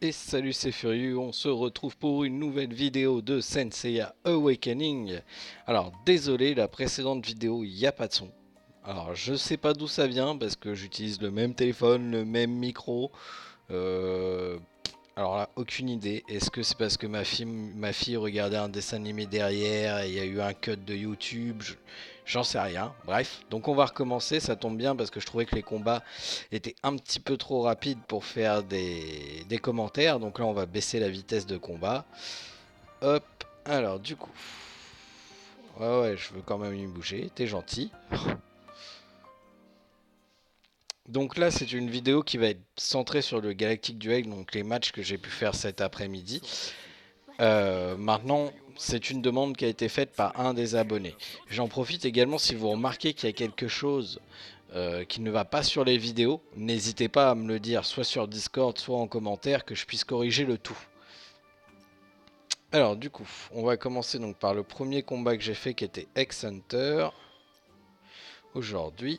Et salut, c'est Furieux, on se retrouve pour une nouvelle vidéo de Senseiya Awakening. Alors désolé, la précédente vidéo, il n'y a pas de son. Alors je sais pas d'où ça vient parce que j'utilise le même téléphone, le même micro. Euh, alors là, aucune idée. Est-ce que c'est parce que ma fille regardait un dessin animé derrière et il y a eu un cut de YouTube? J'en sais rien. Bref, donc on va recommencer. Ça tombe bien parce que je trouvais que les combats étaient un petit peu trop rapides pour faire des commentaires. Donc là, on va baisser la vitesse de combat. Hop. Alors, du coup. Ouais, ouais, je veux quand même y bouger. T'es gentil. Donc là, c'est une vidéo qui va être centrée sur le Galactic Duel, donc les matchs que j'ai pu faire cet après-midi. Maintenant, c'est une demande qui a été faite par un des abonnés. J'en profite également si vous remarquez qu'il y a quelque chose qui ne va pas sur les vidéos, n'hésitez pas à me le dire, soit sur Discord, soit en commentaire, que je puisse corriger le tout. Alors du coup, on va commencer donc par le premier combat que j'ai fait qui était X-Hunter. Aujourd'hui,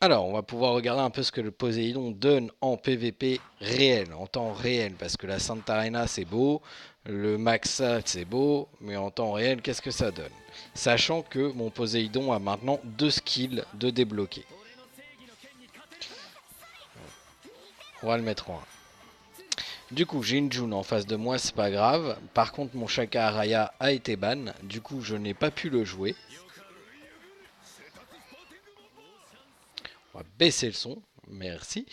alors, on va pouvoir regarder un peu ce que le Poséidon donne en PVP réel, en temps réel, parce que la Santarena c'est beau, le Maxa c'est beau, mais en temps réel, qu'est-ce que ça donne? Sachant que mon Poséidon a maintenant deux skills de débloquer. On va le mettre en 1. Du coup, j'ai une June en face de moi, c'est pas grave. Par contre, mon Shaka Araya a été ban, du coup, je n'ai pas pu le jouer. On va baisser le son, merci.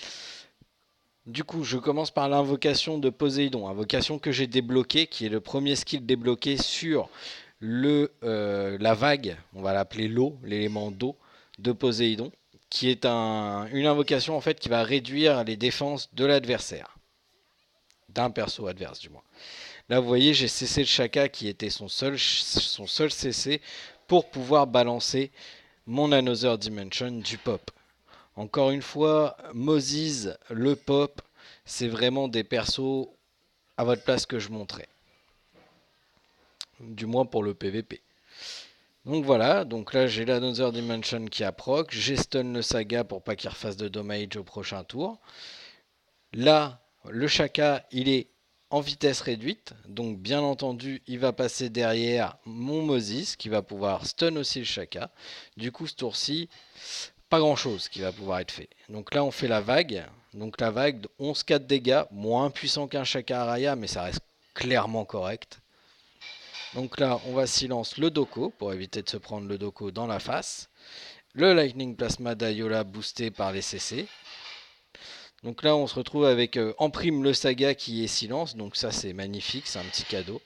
Du coup, je commence par l'invocation de Poséidon, invocation que j'ai débloquée, qui est le premier skill débloqué sur la vague, on va l'appeler l'eau, l'élément d'eau de Poséidon, qui est une invocation en fait qui va réduire les défenses de l'adversaire, d'un perso adverse du moins. Là, vous voyez, j'ai cessé le Shaka qui était son seul CC pour pouvoir balancer mon Another Dimension du pop. Encore une fois, Moses, le pop, c'est vraiment des persos à votre place que je montrais. Du moins pour le PVP. Donc voilà, donc là j'ai l'Another Dimension qui approche, j'ai stun le Saga pour pas qu'il refasse de damage au prochain tour. Là, le Shaka, il est en vitesse réduite, donc bien entendu, il va passer derrière mon Moses qui va pouvoir stun aussi le Shaka. Du coup, ce tour-ci, pas grand chose qui va pouvoir être fait. Donc là, on fait la vague. Donc la vague de 11-4 dégâts, moins puissant qu'un Shaka Araya, mais ça reste clairement correct. Donc là, on va silence le Doko pour éviter de se prendre le Doko dans la face. Le Lightning Plasma d'Ayola boosté par les CC. Donc là, on se retrouve avec en prime le Saga qui est silence. Donc ça, c'est magnifique, c'est un petit cadeau.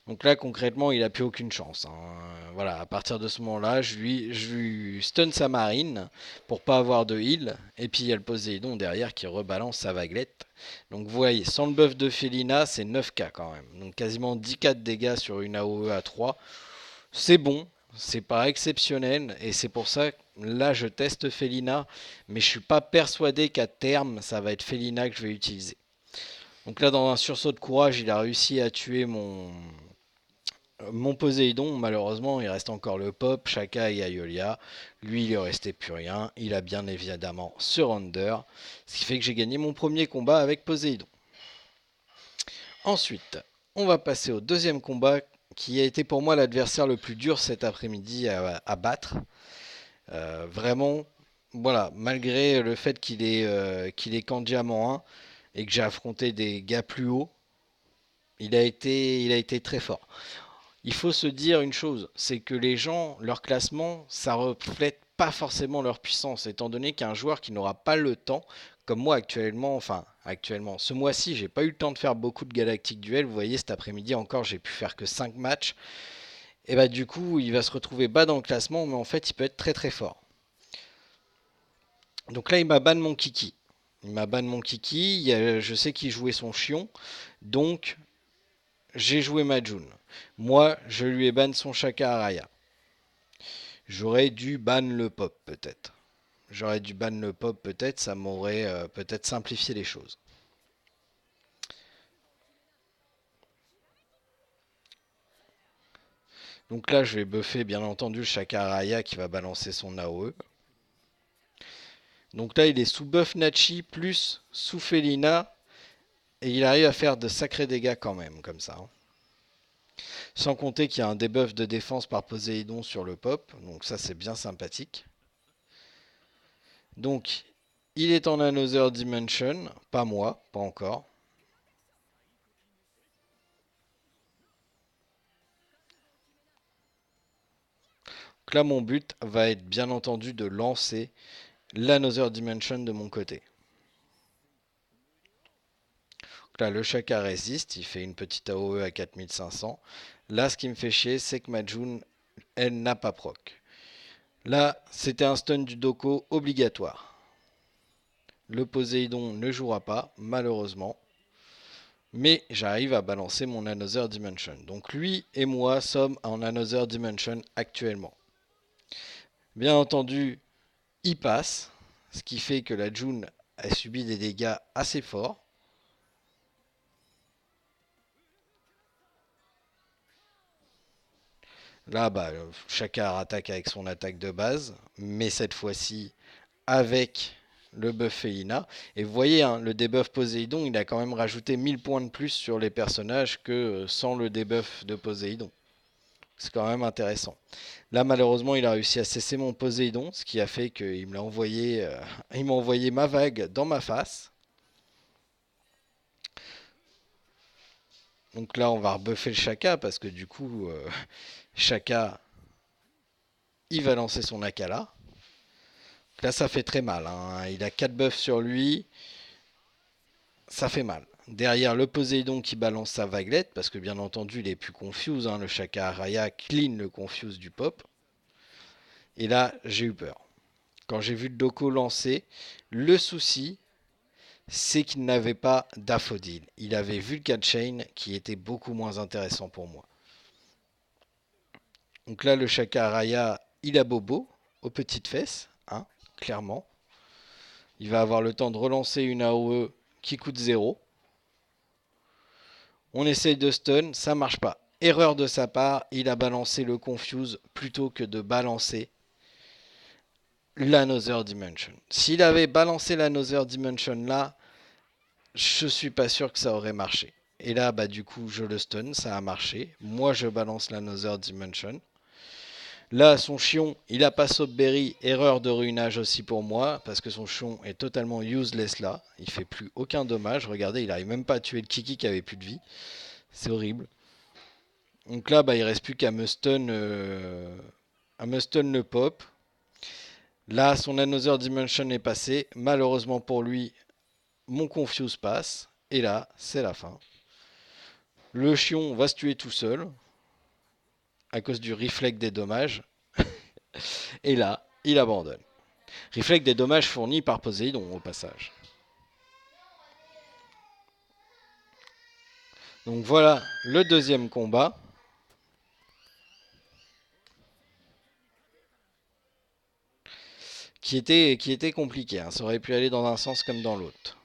Donc là, concrètement, il n'a plus aucune chance, hein. Voilà, à partir de ce moment-là, je lui stun sa marine pour pas avoir de heal. Et puis il y a le Poséidon derrière qui rebalance sa vaguelette. Donc vous voyez, sans le buff de Felina, c'est 9k quand même. Donc quasiment 10k de dégâts sur une AOE à 3. C'est bon, c'est pas exceptionnel. Et c'est pour ça que là, je teste Felina. Mais je suis pas persuadé qu'à terme, ça va être Felina que je vais utiliser. Donc là, dans un sursaut de courage, il a réussi à tuer mon Poséidon. Malheureusement, il reste encore le Pop, Shaka et Ayolia. Lui, il ne restait plus rien. Il a bien évidemment Surrender. Ce qui fait que j'ai gagné mon premier combat avec Poséidon. Ensuite, on va passer au deuxième combat qui a été pour moi l'adversaire le plus dur cet après-midi à battre. Vraiment, voilà, malgré le fait qu'il est qu'en diamant 1 et que j'ai affronté des gars plus hauts, il a été très fort. Il faut se dire une chose, c'est que les gens, leur classement, ça reflète pas forcément leur puissance, étant donné qu'un joueur qui n'aura pas le temps, comme moi actuellement, enfin actuellement, ce mois-ci, j'ai pas eu le temps de faire beaucoup de Galactic Duel. Vous voyez, cet après-midi encore, j'ai pu faire que 5 matchs. Et bah du coup, il va se retrouver bas dans le classement, mais en fait, il peut être très très fort. Donc là, il m'a ban mon Kiki. Il m'a ban mon Kiki, je sais qu'il jouait son Chion, donc j'ai joué ma June. Moi, je lui ai ban son Shaka Araya. J'aurais dû ban le pop peut-être. J'aurais dû ban le pop peut-être, ça m'aurait peut-être simplifié les choses. Donc là, je vais buffer bien entendu le Shaka Araya qui va balancer son AOE. Donc là, il est sous buff Nachi plus sous Felina. Et il arrive à faire de sacrés dégâts quand même, comme ça, hein. Sans compter qu'il y a un debuff de défense par Poséidon sur le pop. Donc ça, c'est bien sympathique. Donc, il est en Another Dimension. Pas moi, pas encore. Donc là, mon but va être bien entendu de lancer l'Another Dimension de mon côté. Donc là, le Shaka résiste, il fait une petite AOE à 4500. Là, ce qui me fait chier, c'est que ma June, elle n'a pas proc. Là, c'était un stun du Doko obligatoire. Le Poséidon ne jouera pas, malheureusement. Mais j'arrive à balancer mon Another Dimension. Donc lui et moi sommes en Another Dimension actuellement. Bien entendu, il passe, ce qui fait que la June a subi des dégâts assez forts. Là, bah, Shaka attaque avec son attaque de base, mais cette fois-ci avec le buff Felina. Et vous voyez, hein, le debuff Poséidon, il a quand même rajouté 1000 points de plus sur les personnages que sans le debuff de Poséidon. C'est quand même intéressant. Là, malheureusement, il a réussi à cesser mon Poséidon, ce qui a fait qu'il me l'a envoyé, il m'a envoyé ma vague dans ma face. Donc là, on va rebuffer le Shaka parce que du coup, Shaka, il va lancer son Akala. Là, ça fait très mal, hein. Il a 4 buffs sur lui. Ça fait mal. Derrière le Poséidon qui balance sa vaguelette, parce que bien entendu, il est plus confuse, hein. Le Shaka Araya clean le confuse du pop. Et là, j'ai eu peur. Quand j'ai vu le Doko lancer, le souci, c'est qu'il n'avait pas d'Aphodil. Il avait Vulcan Chain qui était beaucoup moins intéressant pour moi. Donc là, le Shaka Araya, il a bobo aux petites fesses, hein, clairement. Il va avoir le temps de relancer une AOE qui coûte 0. On essaye de stun, ça marche pas. Erreur de sa part, il a balancé le confuse plutôt que de balancer l'Another Dimension. S'il avait balancé l'Another Dimension là, je suis pas sûr que ça aurait marché. Et là, bah du coup, je le stun, ça a marché. Moi, je balance l'Another Dimension. Là, son chion, il a pas Berry, erreur de ruinage aussi pour moi, parce que son chion est totalement useless là. Il fait plus aucun dommage. Regardez, il arrive même pas à tuer le Kiki qui avait plus de vie. C'est horrible. Donc là, bah, il reste plus qu'à me stun, le pop. Là, son Another Dimension est passé. Malheureusement pour lui, mon Confuse passe. Et là, c'est la fin. Le chion va se tuer tout seul à cause du reflect des dommages. Et là, il abandonne. Reflect des dommages fournis par Poséidon au passage. Donc voilà le deuxième combat. Qui était compliqué, hein. Ça aurait pu aller dans un sens comme dans l'autre.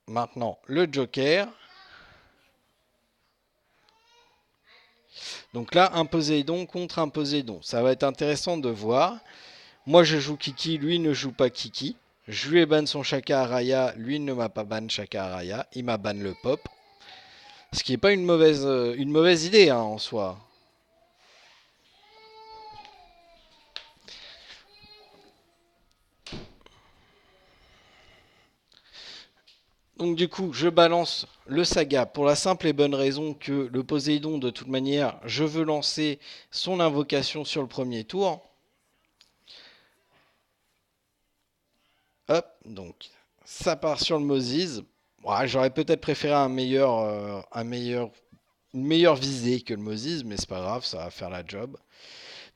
Maintenant, le Joker. Donc là, un Poséidon contre un Poséidon. Ça va être intéressant de voir. Moi, je joue Kiki, lui ne joue pas Kiki. Je lui ai ban son Shaka Araya, lui ne m'a pas ban Shaka Araya. Il m'a ban le pop. Ce qui n'est pas une mauvaise idée, hein, en soi. Donc du coup, je balance le Saga pour la simple et bonne raison que le Poséidon, de toute manière, je veux lancer son invocation sur le premier tour. Hop, donc ça part sur le Moses. Ouais, j'aurais peut-être préféré une meilleure visée que le Moses, mais c'est pas grave, ça va faire la job.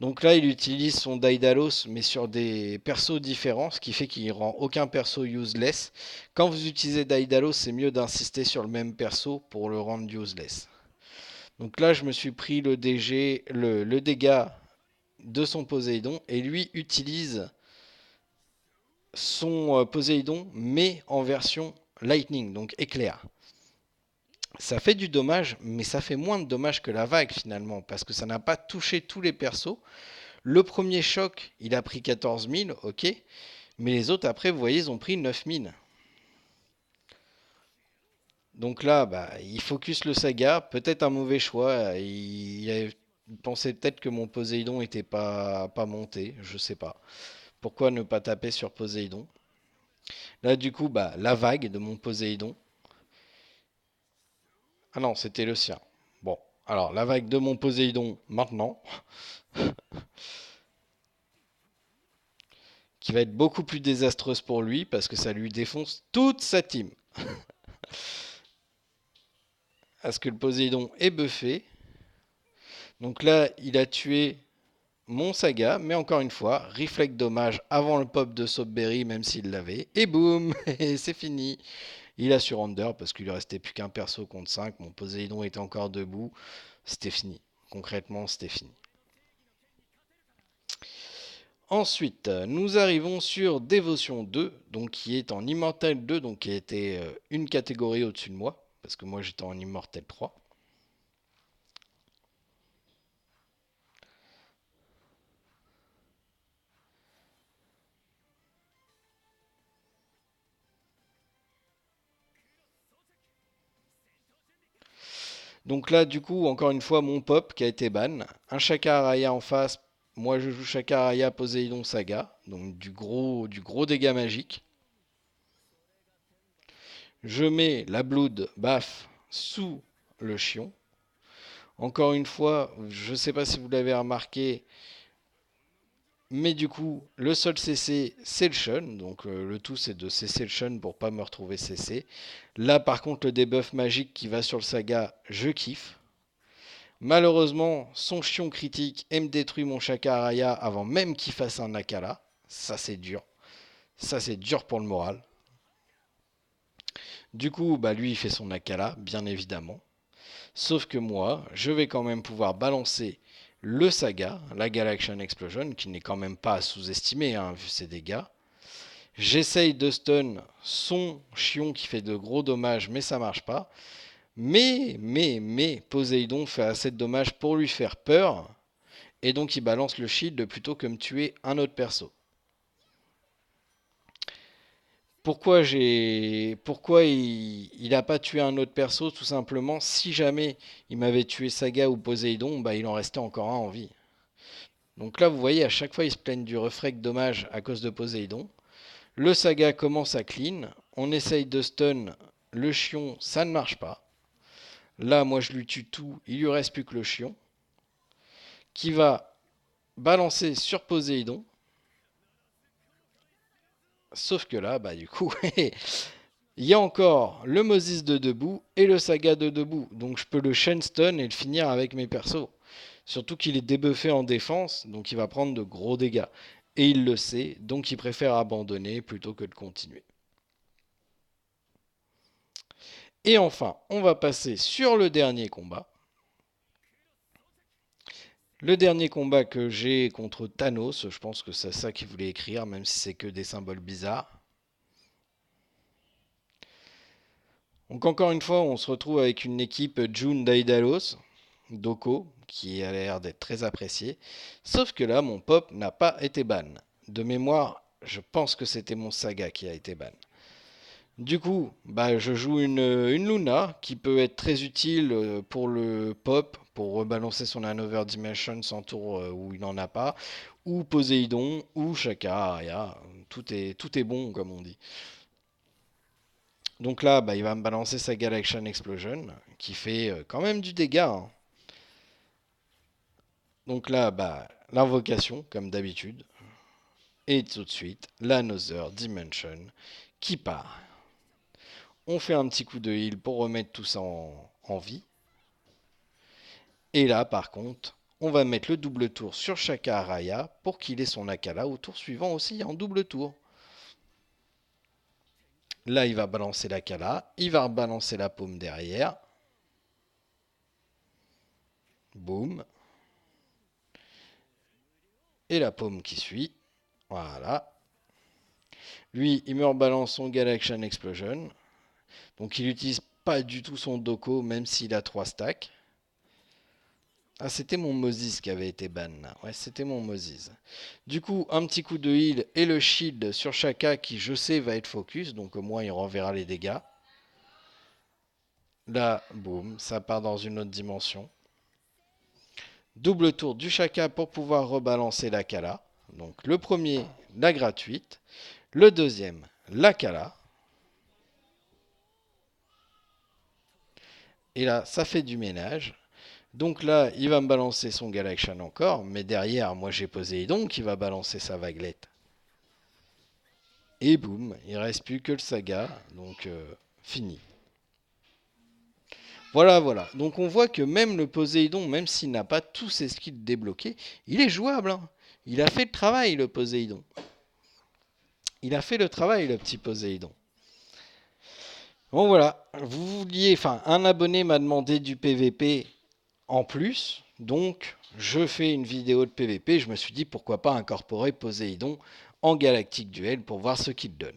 Donc là, il utilise son Daedalus, mais sur des persos différents, ce qui fait qu'il rend aucun perso useless. Quand vous utilisez Daedalus, c'est mieux d'insister sur le même perso pour le rendre useless. Donc là, je me suis pris le dégât de son Poséidon, et lui utilise son Poséidon, mais en version Lightning, donc éclair. Ça fait du dommage, mais ça fait moins de dommage que la vague finalement, parce que ça n'a pas touché tous les persos. Le premier choc, il a pris 14 000, ok. Mais les autres, après, vous voyez, ils ont pris 9 000. Donc là, bah, il focus le Saga. Peut-être un mauvais choix. Il pensait peut-être que mon Poséidon n'était pas monté. Je sais pas. Pourquoi ne pas taper sur Poséidon? Là, du coup, bah, la vague de mon Poséidon. Ah non, c'était le sien. Bon, alors la vague de mon Poséidon maintenant, qui va être beaucoup plus désastreuse pour lui parce que ça lui défonce toute sa team. Parce que le Poséidon est buffé. Donc là, il a tué mon Saga, mais encore une fois, Reflect dommage avant le pop de Soapberry, même s'il l'avait. Et boum, c'est fini. Il a surrender parce qu'il lui restait plus qu'un perso contre 5. Mon Poséidon était encore debout. C'était fini. Concrètement, c'était fini. Ensuite, nous arrivons sur Dévotion 2, donc qui est en Immortel 2, donc qui était une catégorie au-dessus de moi, parce que moi j'étais en Immortel 3. Donc là, du coup, encore une fois, mon pop qui a été ban. Un Shaka Araya en face. Moi, je joue Shaka Araya Poséidon Saga. Donc du gros dégât magique. Je mets la Blood Baf sous le Chion. Encore une fois, je ne sais pas si vous l'avez remarqué, mais du coup, le seul CC, c'est le Shun. Donc le tout, c'est de CC le Shun pour pas me retrouver CC. Là, par contre, le debuff magique qui va sur le Saga, je kiffe. Malheureusement, son chion critique me détruit mon Shaka Araya avant même qu'il fasse un Akala. Ça, c'est dur. Ça, c'est dur pour le moral. Du coup, bah, lui, il fait son Akala, bien évidemment. Sauf que moi, je vais quand même pouvoir balancer le Saga, la Galaxian Explosion, qui n'est quand même pas à sous-estimer, hein, vu ses dégâts. J'essaye de stun son chion qui fait de gros dommages, mais ça marche pas. Mais, Poséidon fait assez de dommages pour lui faire peur. Et donc il balance le shield plutôt que me tuer un autre perso. Pourquoi il n'a pas tué un autre perso? Tout simplement, si jamais il m'avait tué Saga ou Poséidon, bah il en restait encore un en vie. Donc là, vous voyez, à chaque fois, ils se plaignent du refrect dommage à cause de Poséidon. Le Saga commence à clean. On essaye de stun le chion, ça ne marche pas. Là, moi, je lui tue tout. Il lui reste plus que le chion. Qui va balancer sur Poséidon. Sauf que là, bah du coup, il y a encore le Moses de debout et le Saga de debout. Donc je peux le chain stun et le finir avec mes persos. Surtout qu'il est débuffé en défense, donc il va prendre de gros dégâts. Et il le sait, donc il préfère abandonner plutôt que de continuer. Et enfin, on va passer sur le dernier combat. Le dernier combat que j'ai contre Thanos, je pense que c'est ça qu'il voulait écrire, même si c'est que des symboles bizarres. Donc encore une fois, on se retrouve avec une équipe June Daidalos, Doko, qui a l'air d'être très apprécié. Sauf que là, mon pop n'a pas été ban. De mémoire, je pense que c'était mon Saga qui a été ban. Du coup, bah, je joue une Luna qui peut être très utile pour le pop, pour rebalancer son Another Dimension sans tour où il n'en a pas, ou Poséidon, ou Shaka Arya. Tout est bon, comme on dit. Donc là, bah, il va me balancer sa Galaxian Explosion, qui fait quand même du dégât, hein. Donc là, bah, l'invocation, comme d'habitude. Et tout de suite, l'Another Dimension qui part. On fait un petit coup de heal pour remettre tout ça en vie. Et là, par contre, on va mettre le double tour sur Shaka Araya pour qu'il ait son Akala au tour suivant aussi en double tour. Là, il va balancer l'Akala, il va rebalancer la paume derrière. Boum. Et la paume qui suit. Voilà. Lui, il me rebalance son Galaxian Explosion. Donc il n'utilise pas du tout son Doko, même s'il a 3 stacks. Ah, c'était mon Moses qui avait été ban là. Ouais, c'était mon Moses. Du coup, un petit coup de heal et le shield sur Shaka qui, je sais, va être focus. Donc, au moins, il renverra les dégâts. Là, boum, ça part dans une autre dimension. Double tour du Shaka pour pouvoir rebalancer la Kala. Donc, le premier, la gratuite. Le deuxième, la Kala. Et là, ça fait du ménage. Donc là, il va me balancer son Galaxian encore, mais derrière, moi j'ai Poséidon qui va balancer sa vaguelette. Et boum, il reste plus que le Saga, donc fini. Voilà, voilà. Donc on voit que même le Poséidon, même s'il n'a pas tous ses skills débloqués, il est jouable, hein. Il a fait le travail, le Poséidon. Il a fait le travail, le petit Poséidon. Bon voilà, vous vouliez, enfin, un abonné m'a demandé du PVP en plus, donc je fais une vidéo de PVP. Je me suis dit pourquoi pas incorporer Poséidon en Galactique Duel pour voir ce qu'il donne.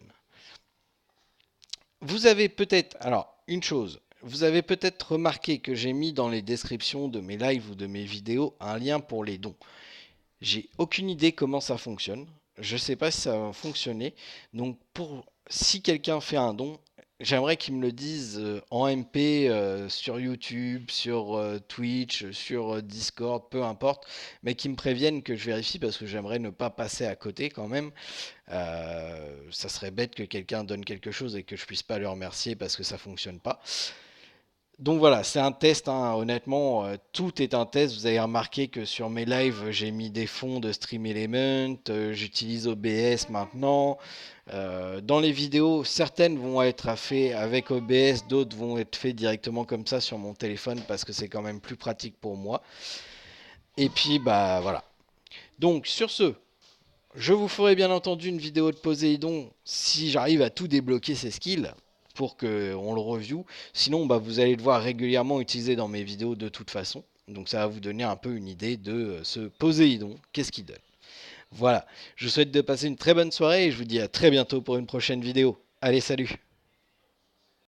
Vous avez peut-être, alors une chose, vous avez peut-être remarqué que j'ai mis dans les descriptions de mes lives ou de mes vidéos un lien pour les dons. J'ai aucune idée comment ça fonctionne. Je ne sais pas si ça va fonctionner. Donc si quelqu'un fait un don, j'aimerais qu'il me le dise en MP sur YouTube, sur Twitch, sur Discord, peu importe, mais qu'il me prévienne que je vérifie parce que j'aimerais ne pas passer à côté quand même. Ça serait bête que quelqu'un donne quelque chose et que je puisse pas le remercier parce que ça fonctionne pas. Donc voilà, c'est un test, hein. Honnêtement, tout est un test. Vous avez remarqué que sur mes lives, j'ai mis des fonds de Stream Element, j'utilise OBS maintenant. Dans les vidéos, certaines vont être faites avec OBS, d'autres vont être faites directement comme ça sur mon téléphone parce que c'est quand même plus pratique pour moi. Et puis, bah voilà. Donc sur ce, je vous ferai bien entendu une vidéo de Poséidon si j'arrive à tout débloquer ses skills pour qu'on le review. Sinon, bah, vous allez le voir régulièrement utilisé dans mes vidéos de toute façon. Donc ça va vous donner un peu une idée de ce Poséidon, qu'est-ce qu'il donne. Voilà, je vous souhaite de passer une très bonne soirée et je vous dis à très bientôt pour une prochaine vidéo. Allez, salut!